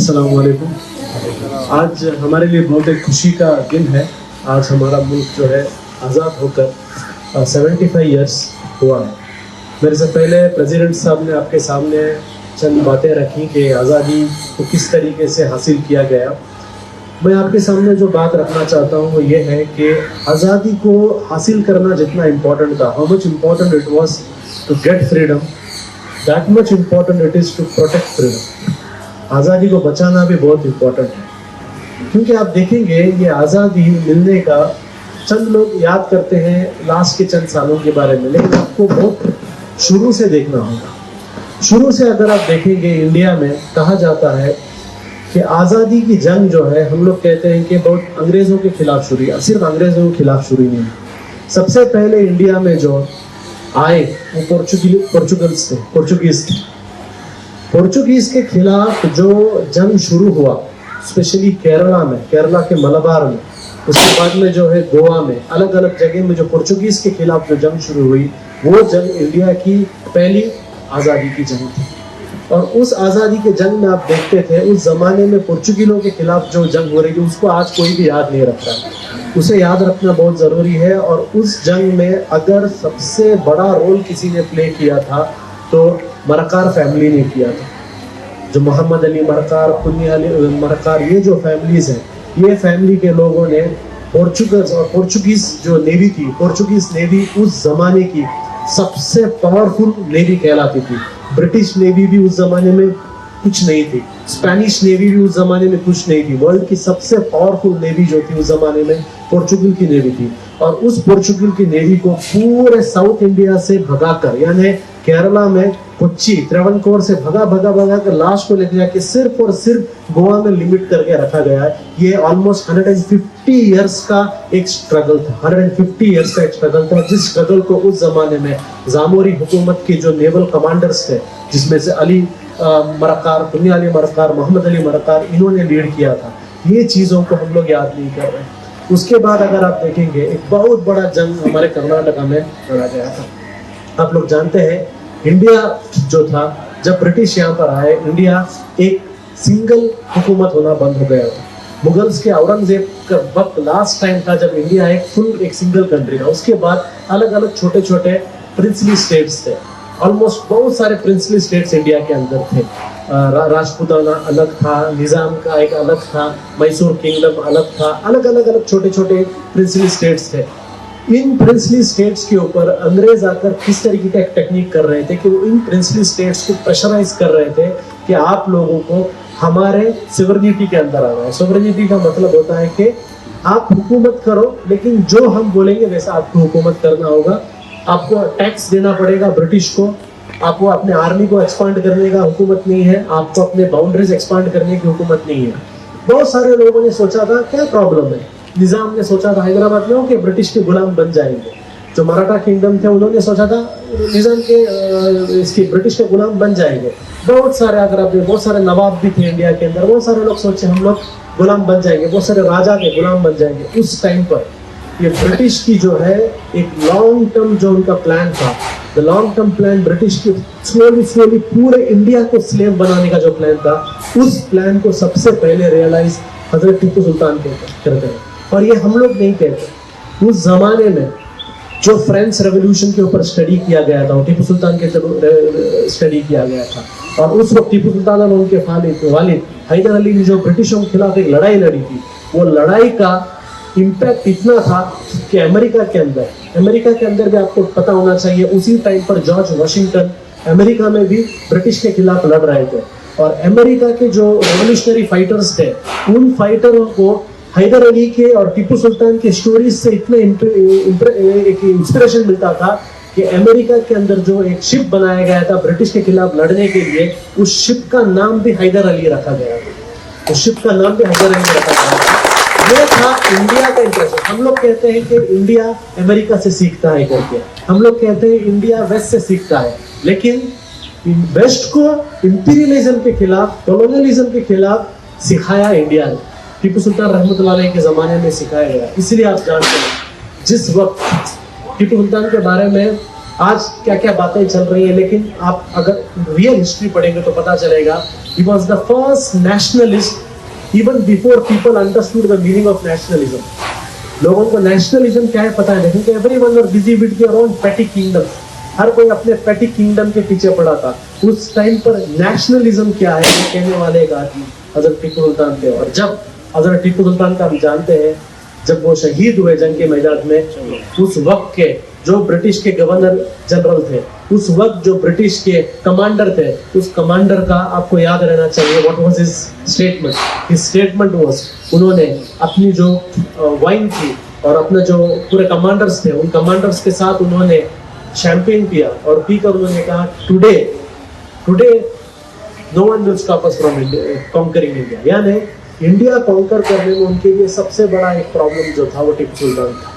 अस्सलाम वालेकुम। आज हमारे लिए बहुत एक खुशी का दिन है। आज हमारा मुल्क जो है आज़ाद होकर 75 ईयर्स हुआ है। मेरे से पहले प्रेसिडेंट साहब ने आपके सामने चंद बातें रखी कि आज़ादी को किस तरीके से हासिल किया गया। मैं आपके सामने जो बात रखना चाहता हूँ वो ये है कि आज़ादी को हासिल करना जितना इम्पोर्टेंट था, how much important it was to get freedom, that much important it is to protect freedom. आज़ादी को बचाना भी बहुत इम्पोर्टेंट है, क्योंकि आप देखेंगे ये आज़ादी मिलने का चंद लोग याद करते हैं लास्ट के चंद सालों के बारे में, लेकिन आपको बहुत शुरू से देखना होगा। शुरू से अगर आप देखेंगे इंडिया में कहा जाता है कि आज़ादी की जंग जो है, हम लोग कहते हैं कि बहुत अंग्रेज़ों के खिलाफ शुरू हुई। सिर्फ अंग्रेज़ों के खिलाफ शुरू नहीं, सबसे पहले इंडिया में जो आए वो पोर्चुगीज थे। पोर्चुगीज के खिलाफ जो जंग शुरू हुआ, स्पेशली केरला में, केरला के मलबार में, उसके बाद में जो है गोवा में, अलग अलग जगह में जो पोर्चुगीज के खिलाफ जो जंग शुरू हुई, वो जंग इंडिया की पहली आज़ादी की जंग थी। और उस आज़ादी के जंग में आप देखते थे उस जमाने में पोर्चुगीजों के खिलाफ जो जंग हो रही थी उसको आज कोई भी याद नहीं रख रहा। उसे याद रखना बहुत ज़रूरी है। और उस जंग में अगर सबसे बड़ा रोल किसी ने प्ले किया था तो मरकार फैमिली ने किया था। जो मोहम्मद अली मरकार, कुन्नी अली मरकार, ये जो फैमिलीज हैं, ये फैमिली के लोगों ने पोर्चुगीज जो नेवी थी, पोर्चुगीज नेवी उस जमाने की सबसे पावरफुल नेवी कहलाती थी। ब्रिटिश नेवी भी उस जमाने में कुछ नहीं थी, स्पेनिश नेवी भी उस जमाने में कुछ नहीं थी। वर्ल्ड की सबसे पावरफुल नेवी जो थी उस जमाने में पोर्चुगल की नेवी थी। और उस पोर्चुगल की नेवी को पूरे साउथ इंडिया से भगाकर, यानी केरला में कोच्चि, त्रावणकोर से भगा कर लास्ट को लेकर जाके सिर्फ और सिर्फ गोवा में लिमिट करके रखा गया है। ये ऑलमोस्ट 150 इयर्स का एक स्ट्रगल था। 150 इयर्स का एक स्ट्रगल था, जिस स्ट्रगल को उस जमाने में जामोरी हुकूमत के जो नेवल कमांडर्स थे, जिसमें से अली मरकार, कुन्नी अली मरकार, मोहम्मद अली मरकार, इन्होंने लीड किया था। ये चीज़ों को हम लोग याद नहीं कर रहे। उसके बाद अगर आप देखेंगे एक बहुत बड़ा जंग हमारे कर्नाटक में लड़ा गया था। आप लोग जानते हैं इंडिया जो था, जब ब्रिटिश यहाँ पर आए, इंडिया एक सिंगल हुकूमत होना बंद हो गया था। मुगल्स के औरंगजेब का वक्त लास्ट टाइम था जब इंडिया एक सिंगल कंट्री था। उसके बाद अलग अलग छोटे छोटे प्रिंसली स्टेट्स थे। ऑलमोस्ट बहुत सारे प्रिंसली स्टेट्स इंडिया के अंदर थे। राजपूताना अलग था, निज़ाम का एक अलग था, मैसूर किंगडम अलग था, अलग अलग छोटे छोटे प्रिंसली स्टेट्स थे। इन प्रिंसली स्टेट्स के ऊपर अंग्रेज आकर किस तरीके का एक टेक्निक कर रहे थे कि वो इन प्रिंसली स्टेट्स को प्रेशराइज कर रहे थे कि आप लोगों को हमारे सोवरेनिटी के अंदर आना है। सोवरेनिटी का मतलब होता है कि आप हुकूमत करो, लेकिन जो हम बोलेंगे वैसा आपको हुकूमत करना होगा। आपको टैक्स देना पड़ेगा ब्रिटिश को, आपको अपने आर्मी को एक्सपांड करने का हुकूमत नहीं है, आपको अपने बाउंड्रीज एक्सपांड करने की हुकूमत नहीं है। बहुत सारे लोगों ने सोचा था क्या प्रॉब्लम है। निज़ाम ने सोचा था हैदराबाद में हो कि ब्रिटिश के गुलाम बन जाएंगे। जो मराठा किंगडम थे उन्होंने सोचा था निज़ाम के इसके ब्रिटिश के गुलाम बन जाएंगे। बहुत सारे, अगर आप बहुत सारे नवाब भी थे इंडिया के अंदर, बहुत सारे लोग सोचे हम लोग गुलाम बन जाएंगे, बहुत सारे राजा के गुलाम बन जाएंगे। उस टाइम पर ये ब्रिटिश की जो है एक लॉन्ग टर्म जो उनका प्लान था, the long term plan British की स्लोली पूरे इंडिया को स्लेव बनाने का जो प्लान था, उस प्लान को सबसे पहले रियलाइज हजरत टीपू सुल्तान करते हैं। और ये हम लोग नहीं कहते। उस जमाने में जो फ्रेंच रेवोल्यूशन के ऊपर स्टडी किया गया था, टीपू सुल्तान के स्टडी किया गया था। और उस वक्त टीपू सुल्तान और उनके वालिद हैदर अली ने जो ब्रिटिशों के खिलाफ एक लड़ाई लड़ी थी, वो लड़ाई का इम्पैक्ट इतना था कि अमेरिका के अंदर भी आपको पता होना चाहिए, उसी टाइम पर जॉर्ज वॉशिंगटन अमेरिका में भी ब्रिटिश के खिलाफ लड़ रहे थे। और अमेरिका के जो रेवोल्यूशनरी फाइटर्स थे, उन फाइटरों को हैदर अली के और टीपू सुल्तान के स्टोरीज से इतना इंस्पिरेशन मिलता था कि अमेरिका के अंदर जो एक शिप बनाया गया था ब्रिटिश के खिलाफ लड़ने के लिए, उस शिप का नाम भी हैदर अली रखा गया था। उस शिप का नाम भी हैदर अली रखा गया था। ये था इंडिया का इंप्रेशन। हम लोग कहते हैं कि इंडिया अमेरिका से सीखता है करके, हम लोग कहते हैं इंडिया वेस्ट से सीखता है, लेकिन वेस्ट को इंपीरियलिज्म के खिलाफ, कॉलोनियलिज्म के खिलाफ सिखाया इंडिया ने। टीपू सुल्तान रहमतुल्लाह अलैह के ज़माने में सिखाया गया। इसलिए आप जानते हैं जिस वक्त टीपू सुल्तान के बारे में आज क्या क्या बातें चल रही है, लेकिन आप अगर रियल हिस्ट्री पढ़ेंगे तो पता चलेगा He was the first nationalist even before people understood the meaning of nationalism. लोगों को नेशनलिज्म क्या है पता है नहीं, क्योंकि everyone were busy with their own पेटी किंगडम. हर कोई अपने पेटी किंगडम के पीछे पड़ा था. उस टाइम पर नेशनलिज्म क्या है ये कहने वाले एक आदमी हजरत टीपू सुल्तान थे. और जब हजरत टीपू सुल्तान का हम जानते हैं, जब वो शहीद हुए जंग के मैदान में, उस वक्त के जो ब्रिटिश के गवर्नर जनरल थे, उस वक्त जो ब्रिटिश के कमांडर थे, उस कमांडर का आपको याद रहना चाहिए what was his statement. His statement was, उन्होंने अपनी जो वाइन थी और अपने जो पूरे कमांडर्स थे, उन कमांडर्स के साथ उन्होंने शैंपेन पिया और पीकर उन्होंने कहा today no one will stop us from conquering India. यानी इंडिया कॉन्कर करने में उनके लिए सबसे बड़ा एक प्रॉब्लम जो था वो टीपू सुल्तान था.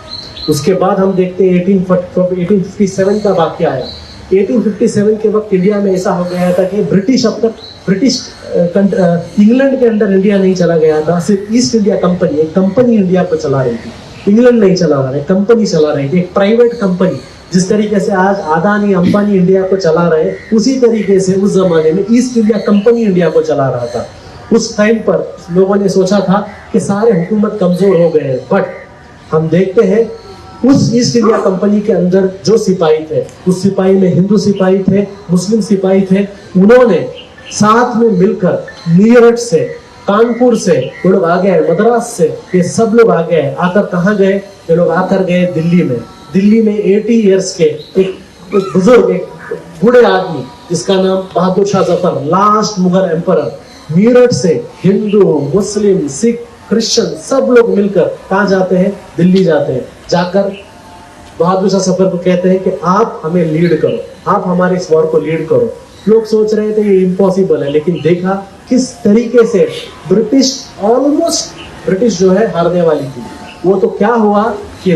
उसके बाद हम देखते हैं 1857 का वाक्य आया. 1857 के वक्त इंडिया में ऐसा हो गया था कि ब्रिटिश अब तक इंग्लैंड के अंदर इंडिया नहीं चला गया था. सिर्फ ईस्ट इंडिया कंपनी, एक कंपनी इंडिया को चला रही थी. इंग्लैंड नहीं चला रहा है, कंपनी चला रही थी, एक प्राइवेट कंपनी. जिस तरीके से आज अदानी अंबानी इंडिया को चला रहे, उसी तरीके से उस जमाने में ईस्ट इंडिया कंपनी इंडिया को चला रहा था. उस टाइम पर लोगों ने सोचा था कि सारे हुकूमत कमजोर हो गए हैं. बट हम देखते हैं उस ईस्ट इंडिया कंपनी के अंदर जो सिपाही थे, उस सिपाही में हिंदू सिपाही थे, मुस्लिम सिपाही थे. उन्होंने साथ में मिलकर मीरठ से, कानपुर से ये लोग आ गए, मद्रास से ये सब लोग आ गए. आकर कहाँ गए ये लोग? आकर गए दिल्ली में. दिल्ली में 80 इयर्स के एक बुजुर्ग, एक बूढ़े आदमी जिसका नाम बहादुर शाह जफर, लास्ट मुगल एम्परर, मीरठ से हिंदू, मुस्लिम, सिख, क्रिश्चियन सब लोग मिलकर कहाँ जाते हैं? दिल्ली जाते हैं. जाकर बहादुर शाह जफर को कहते हैं कि आप हमें लीड करो, आप हमारे इस वॉर को लीड करो. लोग सोच रहे थे ये इम्पॉसिबल है, लेकिन देखा किस तरीके से ब्रिटिश जो है हारने वाली थी. वो तो क्या हुआ कि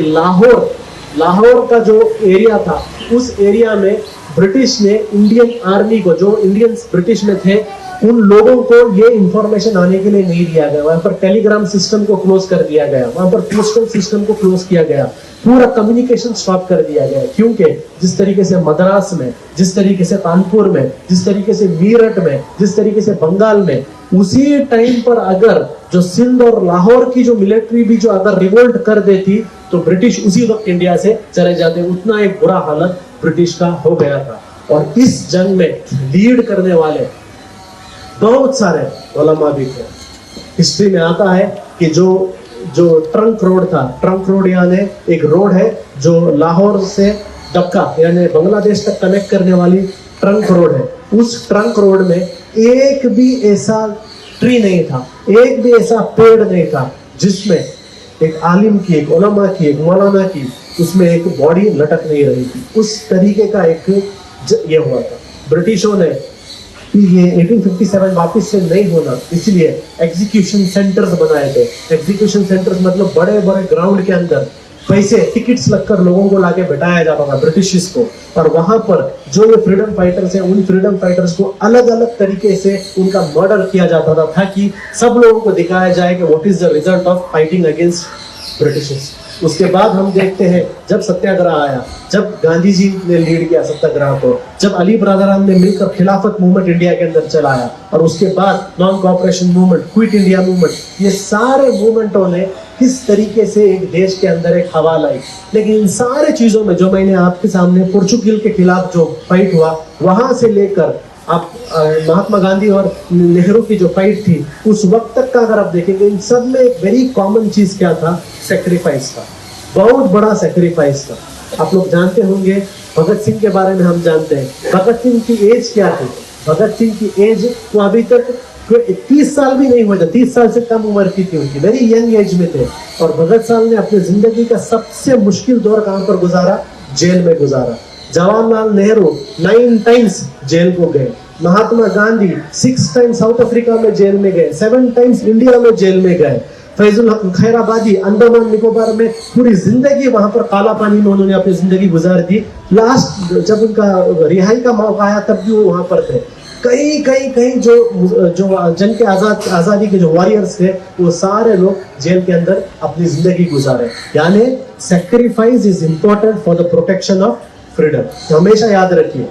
लाहौर का जो एरिया था, उस एरिया में ब्रिटिश ने इंडियन आर्मी को, जो इंडियंस ब्रिटिश में थे, उन लोगों को ये इंफॉर्मेशन आने के लिए नहीं दिया गया. वहां पर टेलीग्राम सिस्टम को क्लोज कर दिया गया, वहां पर पोस्टल सिस्टम को क्लोज किया गया, पूरा कम्युनिकेशन स्टॉप कर दिया गया. क्योंकि जिस तरीके से मद्रास में, जिस तरीके से कानपुर में, जिस तरीके से मीरठ में, जिस तरीके से बंगाल में, उसी टाइम पर अगर जो सिंध और लाहौर की जो मिलिट्री भी जो अगर रिवोल्ट कर देती तो ब्रिटिश उसी वक्त इंडिया से चले जाते. उतना एक बुरा हालत ब्रिटिश का हो गया था. और इस जंग में लीड करने वाले बहुत सारे उलमा भी थे. हिस्ट्री में आता है कि जो ट्रंक रोड था, ट्रंक रोड यानी एक रोड है जो लाहौर से डक्का यानी बांग्लादेश तक कनेक्ट करने वाली ट्रंक रोड है. उस ट्रंक रोड में एक भी ऐसा ट्री नहीं था, एक भी ऐसा पेड़ नहीं था जिसमें एक आलिम की, एक उलमा की, एक मौलाना की उसमें एक बॉडी लटक नहीं रही थी. उस तरीके का एक ये हुआ था. ब्रिटिशों ने ये 1857 वापस से नहीं होना, इसलिए एग्जीक्यूशन सेंटर्स बनाए थे. एग्जीक्यूशन सेंटर्स मतलब बड़े बड़े ग्राउंड के अंदर पैसे, टिकट्स लगकर लोगों को लाके बैठाया जाता था ब्रिटिश को. और वहां पर जो ये फ्रीडम फाइटर्स हैं, उन फ्रीडम फाइटर्स को अलग अलग तरीके से उनका मर्डर किया जाता था, ताकि सब लोगों को दिखाया जाए कि what is the result of fighting against British. उसके बाद हम देखते हैं जब सत्याग्रह आया, जब गांधी जी ने लीड किया सत्याग्रह को, जब अली ब्रदरान ने मिलकर खिलाफत मूवमेंट इंडिया के अंदर चलाया, और उसके बाद non cooperation movement, quit India movement, ये सारे मूवमेंटों ने किस तरीके से एक देश के अंदर एक हवा लाई. लेकिन इन सारे चीजों में जो मैंने आपके सामने पोर्चुगल के खिलाफ जो फाइट हुआ, वहां से लेकर आप महात्मा गांधी और नेहरू की जो फाइट थी, उस वक्त तक का अगर आप देखेंगे, इन सब में एक वेरी कॉमन चीज क्या था? सेक्रीफाइस था. बहुत बड़ा सेक्रीफाइस था. आप लोग जानते होंगे भगत सिंह के बारे में, हम जानते हैं भगत सिंह की एज क्या थी. भगत सिंह की एज तो अभी तक 30 साल भी नहीं हुआ था, 30 साल से कम उम्र की थी उनकी, वेरी यंग एज में थे. और भगत साल ने अपनी जिंदगी का सबसे मुश्किल दौर कहां पर गुजारा? जेल में गुजारा. जवाहरलाल नेहरू 9 टाइम्स जेल को गए. Mahatma Gandhi 6 times south Africa में जेल में गए, 7 टाइम्स इंडिया में जेल में गए. फैजुल हक खैराबादी अंडमान निकोबार में पूरी जिंदगी वहां पर काला पानी में उन्होंने अपनी जिंदगी गुजार दी. लास्ट जब उनका रिहाई का मौका आया तब भी वो वहां पर थे. कई जो जंग के आजादी के जो वॉरियर्स थे, वो सारे लोग जेल के अंदर अपनी जिंदगी गुजारे. यानी sacrifice is important for the protection of freedom. हमेशा याद रखिए,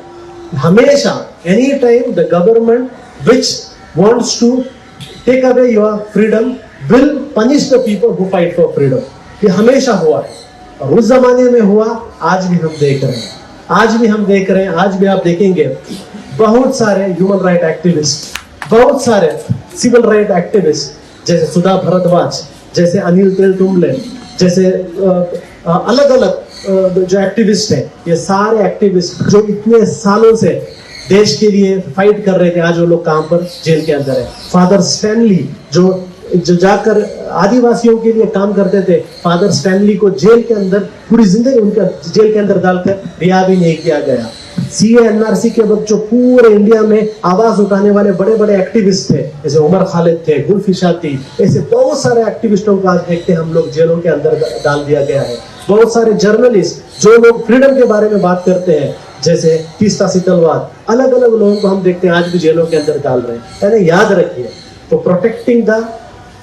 हमेशा any time the government which wants to take away your freedom will punish the people who fight for freedom. ये हमेशा हुआ है और उस जमाने में हुआ, आज भी हम देख रहे हैं, आज भी हम देख रहे हैं, आज भी आप देखेंगे बहुत सारे ह्यूमन राइट एक्टिविस्ट, बहुत सारे सिविल राइट एक्टिविस्ट जैसे सुधा भारद्वाज, जैसे अनिल तेलतुंबले, जैसे अलग अलग जो एक्टिविस्ट हैं, ये सारे एक्टिविस्ट जो इतने सालों से देश के लिए फाइट कर रहे थे, आज वो लोग कहां पर, जेल के अंदर है। फादर स्टैनली जो जाकर आदिवासियों के लिए काम करते थे, फादर स्टैनली को जेल के अंदर पूरी जिंदगी उनका जेल के अंदर डालकर रिहा भी नहीं किया गया। सीए एनआरसी के वक्त जो पूरे इंडिया में आवाज उठाने वाले बड़े बड़े एक्टिविस्ट थे, जैसे उमर खालिद थे, गुलफिशा थी, ऐसे बहुत सारे एक्टिविस्टों को आज देखते हैं हम लोग जेलों के अंदर डाल दिया गया है। बहुत सारे जर्नलिस्ट जो लोग फ्रीडम के बारे में बात करते हैं, जैसे तीस्ता सीतलवाद, अलग अलग लोगों को हम देखते हैं आज भी जेलों के अंदर डाल रहे हैं। यानी याद रखिए, तो protecting the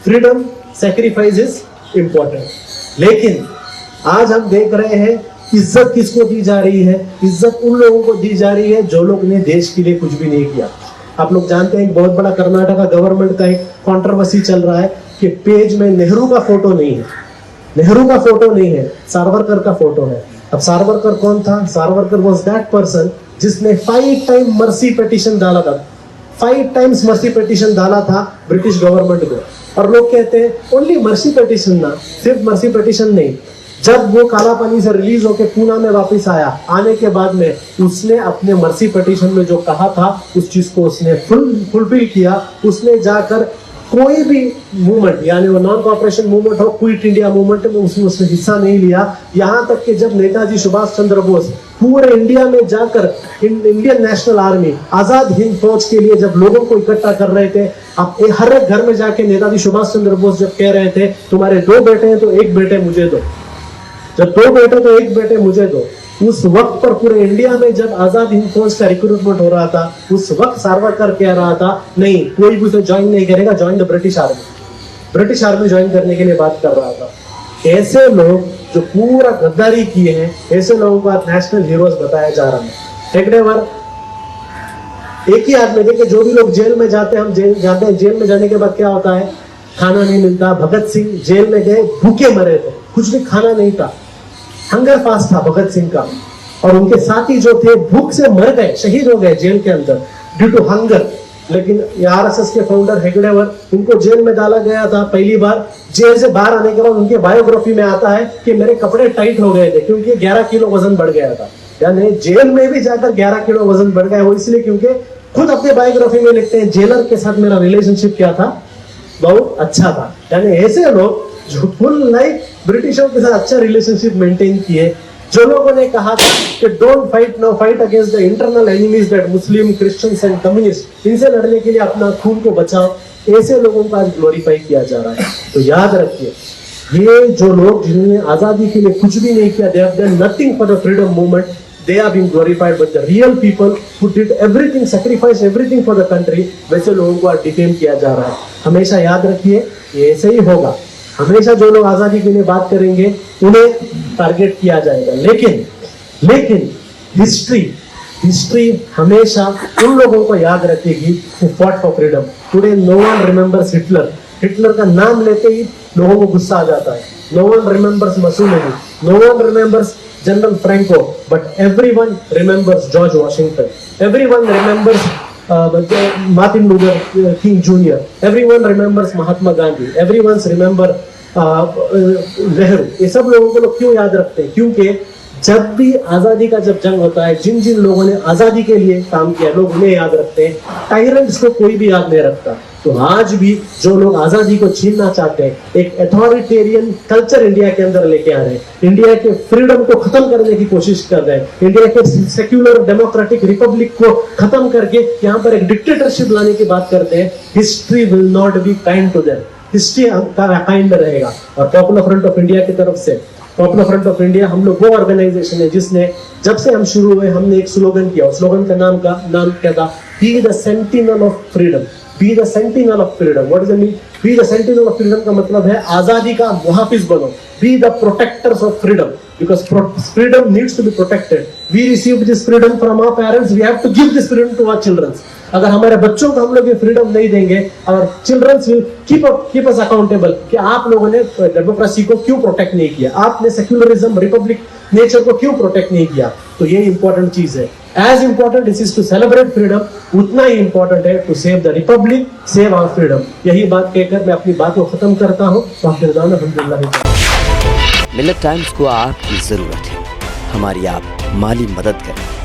freedom sacrifice is important. लेकिन आज हम देख रहे हैं इज्जत किसको दी जा रही है? इज्जत उन लोगों को दी जा रही है जो लोग ने देश के लिए कुछ भी नहीं किया। आप लोग जानते हैं एक बहुत बड़ा कर्नाटका गवर्नमेंट का एक कंट्रोवर्सी चल रहा है कि पेज में नेहरू का फोटो नहीं है, नेहरू का फोटो नहीं है, सावरकर का फोटो है। अब सावरकर कौन था? सावरकर वाज दैट पर्सन जिसने 5 टाइम मर्सी पिटीशन डाला था, 5 टाइम्स मर्सी पिटीशन डाला था ब्रिटिश गवर्नमेंट को। और लोग कहते हैं ओनली मर्सी पिटीशन ना, सिर्फ मर्सी पिटीशन नहीं, जब वो काला पानी से रिलीज होकर पूना में वापस आया, आने के बाद में उसने अपने मर्सी पिटीशन में जो कहा था उस चीज को उसने फुलफिल किया। उसने जाकर कोई भी मूवमेंट, यानी वो नॉन कॉपरेशन मूवमेंट हो, क्विट इंडिया मूवमेंट में उसने हिस्सा नहीं लिया। यहाँ तक कि जब नेताजी सुभाष चंद्र बोस पूरे इंडिया में जाकर Indian national army, Azad Hind फौज के लिए जब लोगों को इकट्ठा कर रहे थे, अब हर एक घर में जाके नेताजी सुभाष चंद्र बोस जब कह रहे थे तुम्हारे 2 बेटे हैं तो 1 बेटे मुझे दो, जब 2 बेटे तो 1 बेटे मुझे दो, उस वक्त पर पूरे इंडिया में जब आजाद हिंद फौज का रिक्रूटमेंट हो रहा था, उस वक्त सावरकर कह रहा था नहीं कोई भी उसे ज्वाइन नहीं करेगा, join the British army, British army join करने के लिए बात कर रहा था। ऐसे लोग जो पूरा गद्दारी किए हैं, ऐसे लोगों को आज नेशनल हीरोज बताया जा रहा है। हेगडेवर एक ही आदमी, देखिए जो भी लोग जेल में जाते हैं, हम जेल जाते हैं, जेल में जाने के बाद क्या होता है, खाना नहीं मिलता। भगत सिंह जेल में गए, भूखे मरे थे, कुछ भी खाना नहीं था, हंगर फास्ट था भगत सिंह का, और उनके साथी जो थे भूख से मर गए, शहीद हो गए जेल के अंदर ड्यू टू हंगर। लेकिन आरएसएस के फाउंडर हेगडेवर, उनको जेल में डाला गया था पहली बार। जेल से बाहर आने के बाद उनके बायोग्राफी में आता है कि मेरे कपड़े टाइट हो गए थे क्योंकि 11 किलो वजन बढ़ गया था। यानी जेल में भी जाकर 11 किलो वजन बढ़ गया, वो इसलिए क्योंकि खुद अपने बायोग्राफी में लिखते हैं जेलर के साथ मेरा रिलेशनशिप क्या था, बहुत अच्छा था। यानी ऐसे लोग जो फुल लाइफ ब्रिटिशों के साथ अच्छा रिलेशनशिप मेंटेन किए, जो लोगों ने कहा था कि don't fight, no fight against the internal enemies that Muslim, Christians and communist, इनसे लड़ने के लिए अपना खून को बचाओ, ऐसे लोगों को आज ग्लोरीफाई किया जा रहा है। तो याद रखिए, ये जो लोग जिन्होंने आजादी के लिए कुछ भी नहीं किया, they have done nothing for the freedom movement, they are being glorified, but the real people who did everything, sacrificed everything for the country, वैसे लोगों को आज डिफेम किया जा रहा है। हमेशा याद रखिए ये ऐसे ही होगा, हमेशा जो लोग आजादी के लिए बात करेंगे उन्हें टारगेट किया जाएगा। लेकिन हिस्ट्री हमेशा उन लोगों को याद रखेगी who fought for freedom. Today no one remembers Hitler. Hitler का नाम लेते ही लोगों को गुस्सा आ जाता है। No one remembers Mussolini. No one remembers General Franco, but everyone remembers George Washington. Everyone remembers Martin Luther King Jr. Everyone remembers Mahatma Gandhi. Everyone remember Nehru. ये सब लोगों को लोग क्यों याद रखते हैं? क्योंकि जब भी आजादी का जब जंग होता है, जिन जिन लोगों ने आजादी के लिए काम किया, लोग उन्हें याद रखते हैं। टायरेंट्स को कोई भी याद नहीं रखता। तो आज भी जो लोग आजादी को छीनना चाहते हैं, एक अथॉरिटेरियन कल्चर इंडिया के अंदर लेके आ रहे हैं, इंडिया के फ्रीडम को खत्म करने की कोशिश कर रहे हैं, इंडिया के सेक्युलर डेमोक्रेटिक रिपब्लिक को खत्म करके यहाँ पर एक डिक्टेटरशिप लाने की बात करते हैं। History will not be kind to them. History kind रहेगा। और पॉपुलर फ्रंट ऑफ इंडिया की तरफ से, पॉपुलर फ्रंट ऑफ इंडिया हम लोग वो ऑर्गेनाइजेशन है जिसने जब से हम शुरू हुए हमने एक स्लोगन किया। स्लोगन का नाम क्या था? Be the sentinel of freedom. Be the sentinel of freedom. What does it mean? Be the sentinel of freedom का मतलब है आजादी का मुहाफिज बनो। Be the protectors of freedom, because freedom needs to be protected. We received this freedom from our parents, we have to give this freedom to our children. अगर हमारे बच्चों को हम लोग ये फ्रीडम नहीं देंगे और childrens will keep us accountable कि आप लोगों ने डेमोक्रेसी को क्यों प्रोटेक्ट नहीं किया, आपने सेक्युलरिज्म रिपब्लिक नेचर को क्यों प्रोटेक्ट नहीं किया। तो ये इंपॉर्टेंट चीज है। As important it is to celebrate freedom, उतना ही इंपॉर्टेंट है to save the republic, save our freedom. यही बात कहकर मैं अपनी बात को खत्म करता हूँ। मिल्लत टाइम्स को आपकी जरूरत है, हमारी आप माली मदद करें।